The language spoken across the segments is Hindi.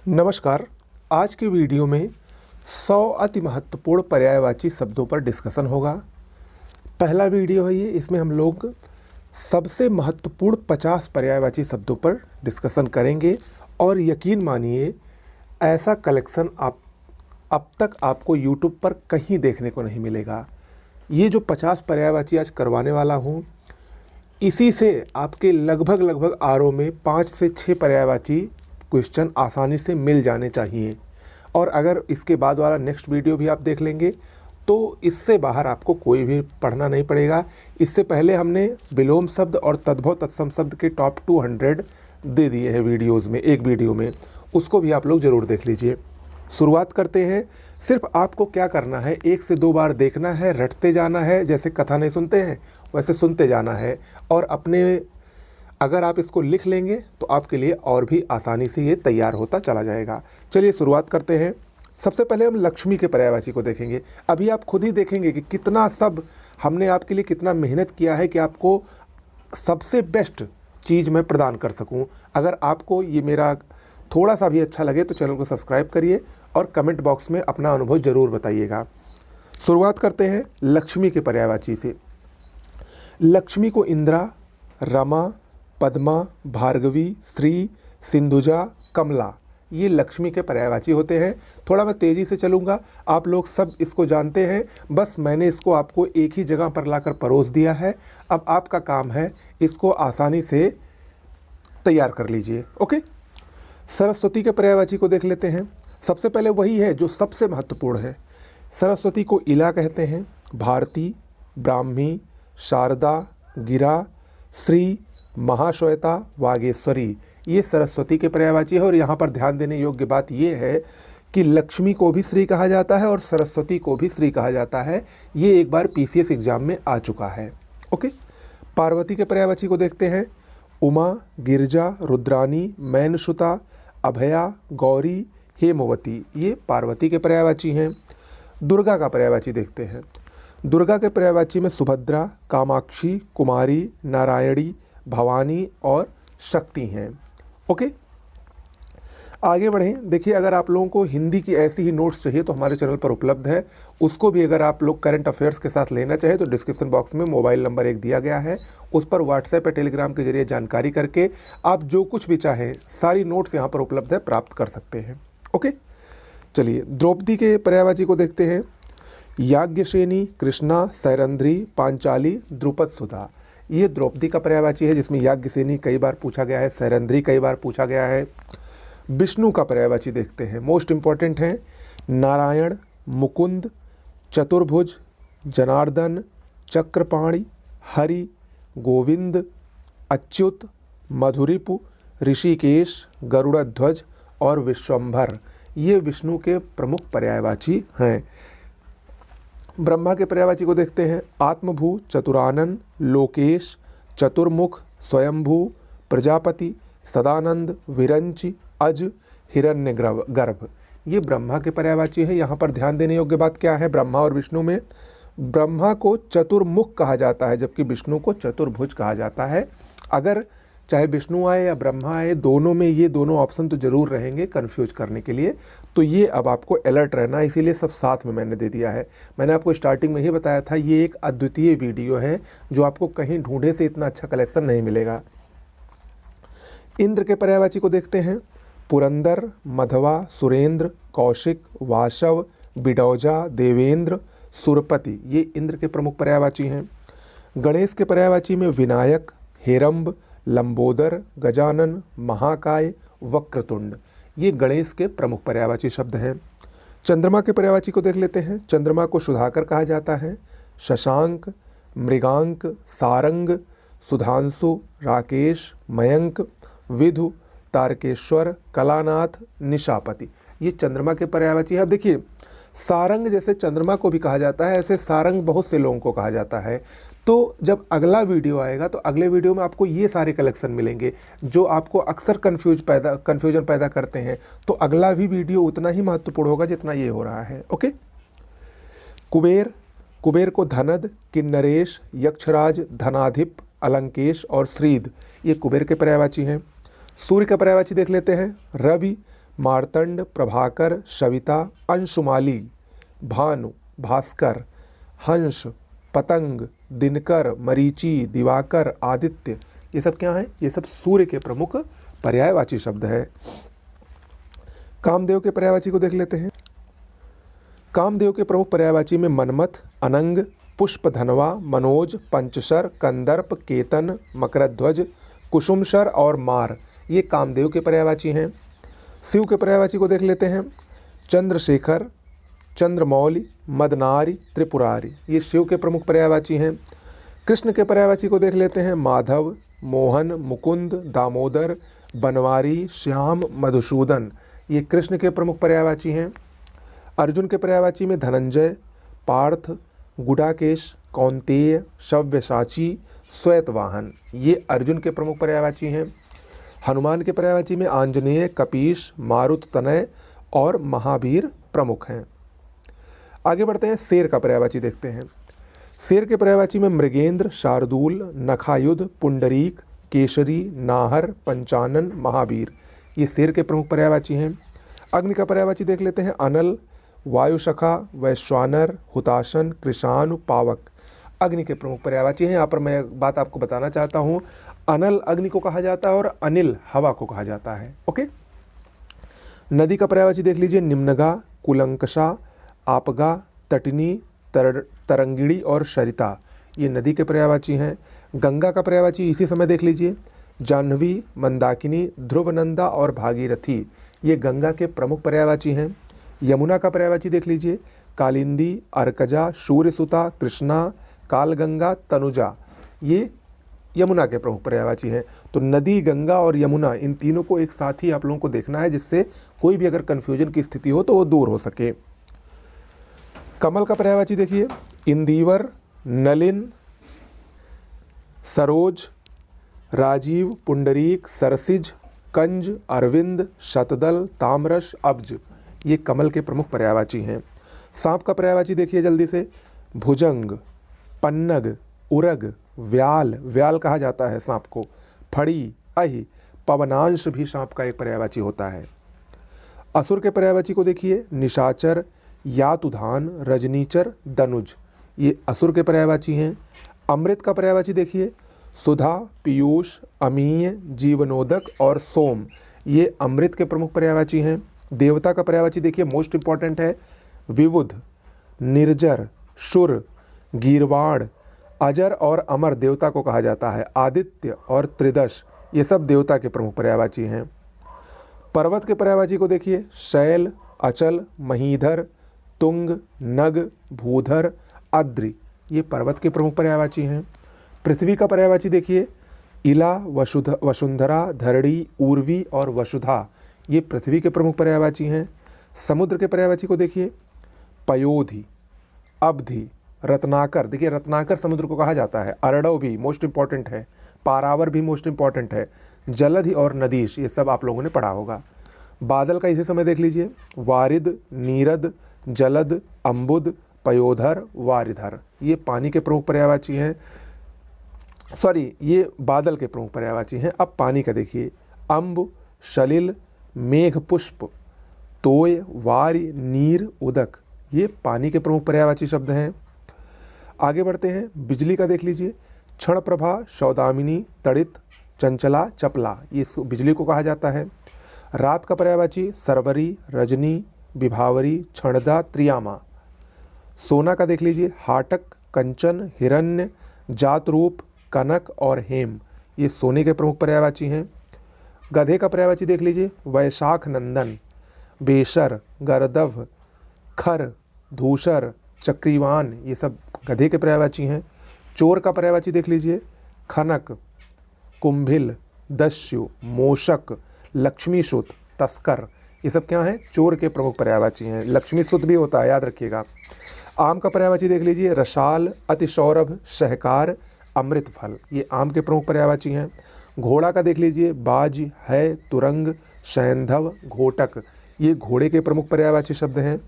नमस्कार। आज की वीडियो में 100 अति महत्वपूर्ण पर्यायवाची शब्दों पर डिस्कशन होगा। पहला वीडियो है ये, इसमें हम लोग सबसे महत्वपूर्ण 50 पर्यायवाची शब्दों पर डिस्कशन करेंगे और यकीन मानिए ऐसा कलेक्शन अब तक आपको यूट्यूब पर कहीं देखने को नहीं मिलेगा। ये जो 50 पर्यायवाची आज करवाने वाला हूँ, इसी से आपके लगभग आरओ में 5 से 6 पर्यायवाची क्वेश्चन आसानी से मिल जाने चाहिए। और अगर इसके बाद वाला नेक्स्ट वीडियो भी आप देख लेंगे तो इससे बाहर आपको कोई भी पढ़ना नहीं पड़ेगा। इससे पहले हमने विलोम शब्द और तद्भव तत्सम शब्द के टॉप 200 दे दिए हैं वीडियोज़ में, एक वीडियो में, उसको भी आप लोग ज़रूर देख लीजिए। शुरुआत करते हैं। सिर्फ आपको क्या करना है, 1 से 2 बार देखना है, रटते जाना है, जैसे कथा नहीं सुनते हैं वैसे सुनते जाना है। और अगर आप इसको लिख लेंगे तो आपके लिए और भी आसानी से ये तैयार होता चला जाएगा। चलिए शुरुआत करते हैं। सबसे पहले हम लक्ष्मी के पर्यायवाची को देखेंगे। अभी आप खुद ही देखेंगे कि कितना सब हमने आपके लिए कितना मेहनत किया है कि आपको सबसे बेस्ट चीज़ मैं प्रदान कर सकूं। अगर आपको ये मेरा थोड़ा सा भी अच्छा लगे तो चैनल को सब्सक्राइब करिए और कमेंट बॉक्स में अपना अनुभव ज़रूर बताइएगा। शुरुआत करते हैं लक्ष्मी के पर्यायवाची से। लक्ष्मी को इंदिरा, रमा, पद्मा, भार्गवी, श्री, सिंधुजा, कमला, ये लक्ष्मी के पर्यायवाची होते हैं। थोड़ा मैं तेज़ी से चलूँगा, आप लोग सब इसको जानते हैं, बस मैंने इसको आपको एक ही जगह पर लाकर परोस दिया है। अब आपका काम है इसको आसानी से तैयार कर लीजिए। ओके। सरस्वती के पर्यायवाची को देख लेते हैं। सबसे पहले वही है जो सबसे महत्वपूर्ण है। सरस्वती को इला कहते हैं, भारती, ब्राह्मी, शारदा, गिरा, श्री, महाश्वेता, वागेश्वरी, ये सरस्वती के पर्यायवाची है। और यहाँ पर ध्यान देने योग्य बात ये है कि लक्ष्मी को भी श्री कहा जाता है और सरस्वती को भी श्री कहा जाता है। ये एक बार पीसीएस एग्जाम में आ चुका है। ओके। पार्वती के पर्यायवाची को देखते हैं। उमा, गिरजा, रुद्रानी, मैनसुता, अभया, गौरी, हेमवती, ये पार्वती के पर्यायवाची हैं। दुर्गा का पर्यायवाची देखते हैं। दुर्गा के पर्यायवाची में सुभद्रा, कामाक्षी, कुमारी, नारायणी, भवानी और शक्ति हैं। ओके। आगे बढ़ें। देखिए, अगर आप लोगों को हिंदी की ऐसी ही नोट्स चाहिए तो हमारे चैनल पर उपलब्ध है। उसको भी अगर आप लोग करंट अफेयर्स के साथ लेना चाहें तो डिस्क्रिप्शन बॉक्स में मोबाइल नंबर एक दिया गया है, उस पर व्हाट्सएप या टेलीग्राम के जरिए जानकारी करके आप जो कुछ भी चाहें सारी नोट्स यहाँ पर उपलब्ध है, प्राप्त कर सकते हैं। ओके। चलिए द्रौपदी के पर्यायवाची को देखते हैं। याज्ञसेनी, कृष्णा, सैरंध्री, पांचाली, द्रुपद सुधा, ये द्रौपदी का पर्यायवाची है, जिसमें याज्ञसेनी कई बार पूछा गया है, सैरंध्री कई बार पूछा गया है। विष्णु का पर्यायवाची देखते हैं, मोस्ट इंपॉर्टेंट है। नारायण, मुकुंद, चतुर्भुज, जनार्दन, चक्रपाणि, हरि, गोविंद, अच्युत, मधुरिपु, ऋषिकेश, गरुड़ध्वज और विश्वंभर, ये विष्णु के प्रमुख पर्यायवाची हैं। ब्रह्मा के पर्यायवाची को देखते हैं। आत्मभू, चतुरानन, लोकेश, चतुर्मुख, स्वयंभू, प्रजापति, सदानंद, विरंचि, अज, हिरण्यगर्भ, ये ब्रह्मा के पर्यायवाची है। यहाँ पर ध्यान देने योग्य बात क्या है, ब्रह्मा और विष्णु में ब्रह्मा को चतुर्मुख कहा जाता है जबकि विष्णु को चतुर्भुज कहा जाता है। अगर चाहे विष्णु आए या ब्रह्मा आए, दोनों में ये दोनों ऑप्शन तो ज़रूर रहेंगे कन्फ्यूज करने के लिए। तो ये अब आपको अलर्ट रहना है, इसीलिए सब साथ में मैंने दे दिया है। मैंने आपको स्टार्टिंग में ही बताया था, ये एक अद्वितीय वीडियो है जो आपको कहीं ढूंढे से इतना अच्छा कलेक्शन नहीं मिलेगा। इंद्र के पर्यायवाची को देखते हैं। पुरंदर, मधवा, सुरेंद्र, कौशिक, वाशव, बिडौजा, देवेंद्र, सुरपति, ये इंद्र के प्रमुख पर्यायवाची हैं। गणेश के पर्यायवाची में विनायक, हेरंब, लंबोदर, गजानन, महाकाय, वक्रतुंड, ये गणेश के प्रमुख पर्यायवाची शब्द हैं। चंद्रमा के पर्यायवाची को देख लेते हैं। चंद्रमा को सुधाकर कहा जाता है। शशांक, मृगांक, सारंग, सुधांशु, राकेश, मयंक, विधु, तारकेश्वर, कलानाथ, निशापति, ये चंद्रमा के पर्यायवाची है। अब देखिए, सारंग जैसे चंद्रमा को भी कहा जाता है, ऐसे सारंग बहुत से लोगों को कहा जाता है। तो जब अगला वीडियो आएगा तो अगले वीडियो में आपको ये सारे कलेक्शन मिलेंगे जो आपको अक्सर कन्फ्यूजन पैदा करते हैं। तो अगला भी वीडियो उतना ही महत्वपूर्ण होगा जितना ये हो रहा है। ओके। कुबेर को धनद, किन्नरेश, यक्षराज, धनाधिप, अलंकेश और श्रीद, ये कुबेर के पर्यायवाची हैं। सूर्य का पर्यायवाची देख लेते हैं। रवि, मार्तंड, प्रभाकर, सविता, अंशुमाली, भानु, भास्कर, हंस, पतंग, दिनकर, मरीचि, दिवाकर, आदित्य, ये सब क्या हैं? ये सब सूर्य के प्रमुख पर्यायवाची शब्द हैं। कामदेव के पर्यायवाची को देख लेते हैं। कामदेव के प्रमुख पर्यायवाची में मनमथ, अनंग, पुष्पधनवा, मनोज, पंचशर, कंदर्प, केतन, मकरध्वज, कुसुमशर और मार, ये कामदेव के पर्यायवाची हैं। शिव के पर्यायवाची को देख लेते हैं। चंद्रशेखर, चंद्रमौली, मदनारी, त्रिपुरारी, ये शिव के प्रमुख पर्यायवाची हैं। कृष्ण के पर्यायवाची को देख लेते हैं। माधव, मोहन, मुकुंद, दामोदर, बनवारी, श्याम, मधुसूदन, ये कृष्ण के प्रमुख पर्यायवाची हैं। अर्जुन के पर्यायवाची में धनंजय, पार्थ, गुडाकेश, कौंतेय, सव्यसाची, श्वेतवाहन, ये अर्जुन के प्रमुख पर्यायवाची हैं। हनुमान के पर्यायवाची में आंजनेय, कपीश, मारुततनय और महावीर प्रमुख हैं। आगे बढ़ते हैं, शेर का पर्यायवाची देखते हैं। शेर के पर्यायवाची में मृगेंद्र, शार्दूल, नखायुध, पुंडरीक, केसरी, नाहर, पंचानन, महावीर, ये शेर के प्रमुख पर्यायवाची हैं। अग्नि का पर्यायवाची देख लेते हैं। अनल, वायुशखा, वैश्वानर, हुताशन, कृषाणु, पावक, अग्नि के प्रमुख पर्यायवाची हैं। यहाँ पर मैं एक बात आपको बताना चाहता हूँ, अनल अग्नि को कहा जाता है और अनिल हवा को कहा जाता है। ओके। नदी का पर्यायवाची देख लीजिए। निम्नगा, कुलंकषा, आपगा, तटनी, तरंगिणी और सरिता, ये नदी के पर्यायवाची हैं। गंगा का पर्यायवाची इसी समय देख लीजिए। जाह्नवी, मंदाकिनी, ध्रुवनंदा और भागीरथी, ये गंगा के प्रमुख पर्यायवाची हैं। यमुना का पर्यायवाची देख लीजिए। कालिंदी, अर्कजा, सूर्यसुता, कृष्णा, कालगंगा, तनुजा, ये यमुना के प्रमुख पर्यायवाची हैं। तो नदी, गंगा और यमुना, इन तीनों को एक साथ ही आप लोगों को देखना है, जिससे कोई भी अगर कन्फ्यूजन की स्थिति हो तो वो दूर हो सके। कमल का पर्यायवाची देखिए। इंदिवर, नलिन, सरोज, राजीव, पुंडरीक, सरसिज, कंज, अरविंद, शतदल, ताम्रश, अब्ज, ये कमल के प्रमुख पर्यायवाची हैं। सांप का पर्यायवाची देखिए जल्दी से। भुजंग, पन्नग, उरग, व्याल, व्याल कहा जाता है सांप को, फड़ी, अहि, पवनांश भी सांप का एक पर्यायवाची होता है। असुर के पर्यायवाची को देखिए। निशाचर, यातुधान, रजनीचर, दनुज, ये असुर के पर्यायवाची हैं। अमृत का पर्यायवाची देखिए। सुधा, पीयूष, अमीय, जीवनोदक और सोम, ये अमृत के प्रमुख पर्यायवाची हैं। देवता का पर्यायवाची देखिए, मोस्ट इंपॉर्टेंट है। विबुध, निर्जर, शुर, गीरवाड़, अजर और अमर देवता को कहा जाता है। आदित्य और त्रिदश, ये सब देवता के प्रमुख पर्यायवाची हैं। पर्वत के पर्यायवाची को देखिए। शैल, अचल, महीधर, तुंग, नग, भूधर, अद्रि, ये पर्वत के प्रमुख पर्यायवाची हैं। पृथ्वी का पर्यायवाची देखिए। इला, वसुंधरा, धरणी, उर्वी और वसुधा, ये पृथ्वी के प्रमुख पर्यायवाची हैं। समुद्र के पर्यायवाची को देखिए। पयोधि, अवधि, रत्नाकर, देखिए रत्नाकर समुद्र को कहा जाता है। अरडव भी मोस्ट इंपॉर्टेंट है। पारावर भी मोस्ट इंपॉर्टेंट है। जलधि और नदीश, ये सब आप लोगों ने पढ़ा होगा। बादल का इसी समय देख लीजिए। वारिद, नीरद, जलद, अम्बुद, पयोधर, वारिधर, ये पानी के प्रमुख पर्यायवाची हैं। सॉरी, ये बादल के प्रमुख पर्यायवाची हैं। अब पानी का देखिए। अम्ब, सलिल, मेघ पुष्प, तोय, वारि, नीर, उदक, ये पानी के प्रमुख पर्यायवाची शब्द हैं। आगे बढ़ते हैं। बिजली का देख लीजिए। क्षण प्रभा, सौदामिनी, तड़ित, चंचला, चपला, ये बिजली को कहा जाता है। रात का पर्यायवाची सरवरी, रजनी, विभावरी, क्षणदा, त्रियामा। सोना का देख लीजिए। हाटक, कंचन, हिरण्य, जातरूप, कनक और हेम, ये सोने के प्रमुख पर्यायवाची हैं। गधे का पर्यायवाची देख लीजिए। वैशाख नंदन, बेशर, गर्दभ, खर, धूसर, चक्रीवान, ये सब गधे के पर्यायवाची हैं। चोर का पर्यायवाची देख लीजिए। खनक, कुंभिल, दस्यु, मोशक, लक्ष्मीसुत, तस्कर, ये सब क्या हैं? चोर के प्रमुख पर्यायवाची हैं। लक्ष्मीसुत भी होता है, याद रखिएगा। आम का पर्यायवाची देख लीजिए। रसाल, अतिसौरभ, सहकार, अमृत फल, ये आम के प्रमुख पर्यायवाची हैं। घोड़ा का देख लीजिए। बाज, है, तुरंग, सैंधव, घोटक, ये घोड़े के प्रमुख पर्यायवाची शब्द हैं।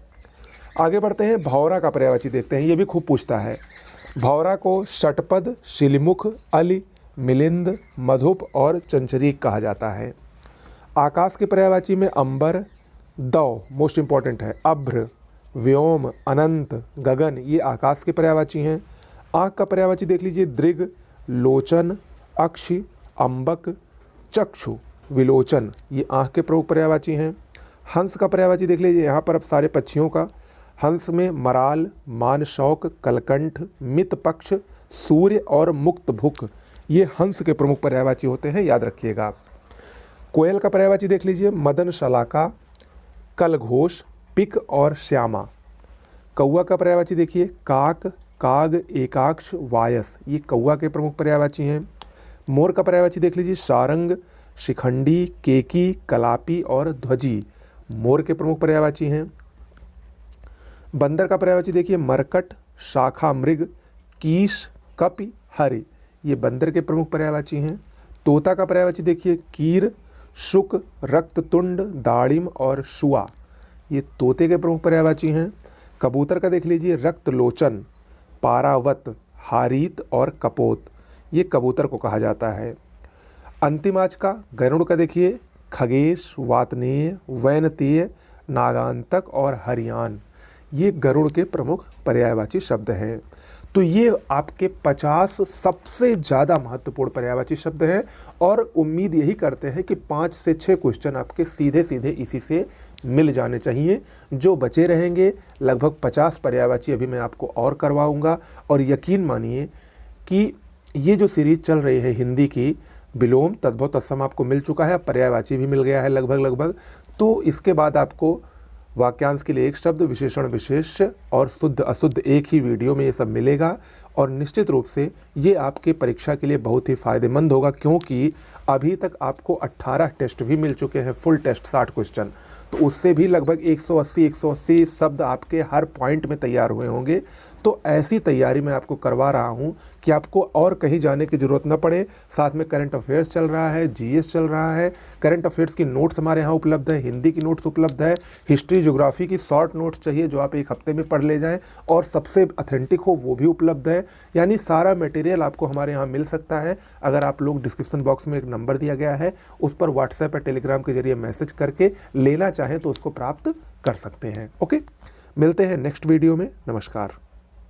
आगे बढ़ते हैं। भौरा का पर्यायवाची देखते हैं, ये भी खूब पूछता है। भौरा को षटपद, शिलिमुख, अली, मिलिंद, मधुप और चंचरीक कहा जाता है। आकाश के पर्यायवाची में अंबर, दौ मोस्ट इंपॉर्टेंट है, अभ्र, व्योम, अनंत, गगन ये आकाश के पर्यायवाची हैं। आँख का पर्यायवाची देख लीजिए, दृग, लोचन, अक्ष, अम्बक, चक्षु, विलोचन ये आँख के प्रमुख पर्यायवाची हैं। हंस का पर्यायवाची देख लीजिए, यहाँ पर अब सारे पक्षियों का, हंस में मराल, मानशौक, कलकंठ, मितपक्ष, सूर्य और मुक्तभुक ये हंस के प्रमुख पर्यायवाची होते हैं, याद रखिएगा। कोयल का पर्यायवाची देख लीजिए, मदन, शलाका, कलघोष, पिक और श्यामा। कौआ का पर्यायवाची देखिए, काक, काग, एकाक्ष, वायस ये कौआ के प्रमुख पर्यायवाची हैं। मोर का पर्यायवाची देख लीजिए, सारंग, शिखंडी, केकी, कलापी और ध्वजी मोर के प्रमुख पर्यायवाची हैं। बंदर का पर्यायवाची देखिए, मरकट, शाखा मृग, कीश, कपि, हरि ये बंदर के प्रमुख पर्यायवाची हैं। तोता का पर्यायवाची देखिए, कीर, शुक, रक्ततुंड, दाड़िम और शुआ ये तोते के प्रमुख पर्यायवाची हैं। कबूतर का देख लीजिए, रक्तलोचन, पारावत, हारीत और कपोत ये कबूतर को कहा जाता है। अंतिम आज का गरुड़ का देखिए, खगेश, वातनेय, वैनतेय, नागांतक और हरियान ये गरुड़ के प्रमुख पर्यायवाची शब्द हैं। तो ये आपके 50 सबसे ज़्यादा महत्वपूर्ण पर्यायवाची शब्द हैं और उम्मीद यही करते हैं कि 5 से 6 क्वेश्चन आपके सीधे सीधे इसी से मिल जाने चाहिए। जो बचे रहेंगे लगभग 50 पर्यायवाची अभी मैं आपको और करवाऊंगा। और यकीन मानिए कि ये जो सीरीज़ चल रही है हिंदी की, विलोम, तद्भव, तत्सम आपको मिल चुका है, पर्यायवाची भी मिल गया है लगभग। तो इसके बाद आपको वाक्यांश के लिए एक शब्द, विशेषण, विशेष्य और शुद्ध अशुद्ध एक ही वीडियो में ये सब मिलेगा। और निश्चित रूप से ये आपके परीक्षा के लिए बहुत ही फ़ायदेमंद होगा, क्योंकि अभी तक आपको 18 टेस्ट भी मिल चुके हैं, फुल टेस्ट 60 क्वेश्चन। तो उससे भी लगभग 180 शब्द आपके हर पॉइंट में तैयार हुए होंगे। तो ऐसी तैयारी मैं आपको करवा रहा हूँ कि आपको और कहीं जाने की ज़रूरत न पड़े। साथ में करंट अफेयर्स चल रहा है, जीएस चल रहा है, करंट अफेयर्स की नोट्स हमारे यहाँ उपलब्ध है, हिंदी की नोट्स उपलब्ध है, हिस्ट्री, ज्योग्राफी की शॉर्ट नोट्स चाहिए जो आप एक हफ्ते में पढ़ ले जाएं और सबसे अथेंटिक हो वो भी उपलब्ध है। यानी सारा मटेरियल आपको हमारे यहाँ मिल सकता है। अगर आप लोग डिस्क्रिप्शन बॉक्स में एक नंबर दिया गया है, उस पर व्हाट्सएप या टेलीग्राम के जरिए मैसेज करके लेना चाहें तो उसको प्राप्त कर सकते हैं। ओके, मिलते हैं नेक्स्ट वीडियो में। नमस्कार।